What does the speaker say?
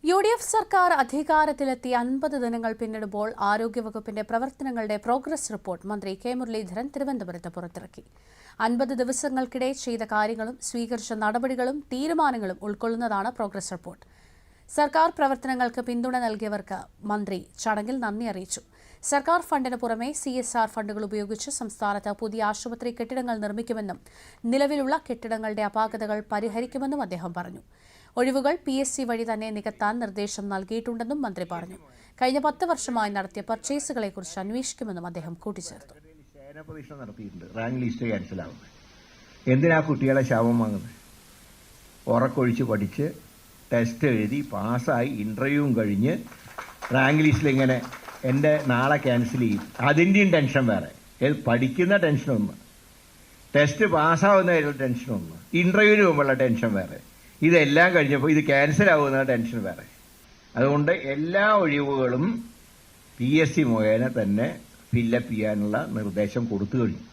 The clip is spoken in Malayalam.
UDF സർക്കാർ അധികാരത്തിലെത്തി 50 ദിനങ്ങൾ പിന്നിടുമ്പോൾ ആരോഗ്യവകുപ്പിന്റെ പ്രവർത്തനങ്ങളുടെ പ്രോഗ്രസ് റിപ്പോർട്ട് മന്ത്രി കെ മുരളീധരൻ തിരുവനന്തപുരത്ത് പുറത്തിറക്കി. 50 ദിവസങ്ങൾക്കിടെ ചെയ്ത കാര്യങ്ങളും സ്വീകരിച്ച നടപടികളും തീരുമാനങ്ങളും ഉൾക്കൊള്ളുന്നതാണ് പ്രോഗ്രസ് റിപ്പോർട്ട്. സർക്കാർ പ്രവർത്തനങ്ങൾക്ക് പിന്തുണ നൽകിയവർക്ക് മന്ത്രി ചടങ്ങിൽ നന്ദി അറിയിച്ചു. സർക്കാർ ഫണ്ടിന് പുറമെ CSR ഫണ്ടുകൾ ഉപയോഗിച്ച് സംസ്ഥാനത്ത് പുതിയ ആശുപത്രി കെട്ടിടങ്ങൾ നിർമ്മിക്കുമെന്നും നിലവിലുള്ള കെട്ടിടങ്ങളുടെ അപാകതകൾ പരിഹരിക്കുമെന്നും അദ്ദേഹം പറഞ്ഞു. ഒഴിവുകൾ PSC വഴി തന്നെ നികത്താൻ നിർദ്ദേശം നൽകിയിട്ടുണ്ടെന്നും മന്ത്രി പറഞ്ഞു. കഴിഞ്ഞ 10 വർഷമായി നടത്തിയ പർച്ചേസുകളെക്കുറിച്ച് അന്വേഷിക്കുമെന്നും അദ്ദേഹം കൂട്ടിച്ചേർത്തു. റാങ്ക് ലിസ്റ്റ് ക്യാൻസലാവുന്നത് എന്തിനാ കുട്ടികളെ ശാപം വാങ്ങുന്നത്? ഉറക്കൊഴിച്ച് പഠിച്ച് ടെസ്റ്റ് എഴുതി പാസ്സായി ഇന്റർവ്യൂവും കഴിഞ്ഞ് റാങ്ക് ലിസ്റ്റിൽ ഇങ്ങനെ എൻ്റെ നാളെ ക്യാൻസൽ ചെയ്യും. അതിൻ്റെയും ടെൻഷൻ വേറെ. പഠിക്കുന്ന ടെൻഷനൊന്ന്, ടെസ്റ്റ് പാസ്സാവുന്ന ടെൻഷനൊന്ന്, ഇന്റർവ്യൂവിന് പോകുമ്പോഴുള്ള ടെൻഷൻ വേറെ. ഇതെല്ലാം കഴിഞ്ഞപ്പോൾ ഇത് ക്യാൻസൽ ആവുന്ന ടെൻഷൻ വേറെ. അതുകൊണ്ട് എല്ലാ ഒഴിവുകളും PSC മുഖേന തന്നെ ഫില്ലപ്പ് ചെയ്യാനുള്ള നിർദ്ദേശം കൊടുത്തു കഴിഞ്ഞു.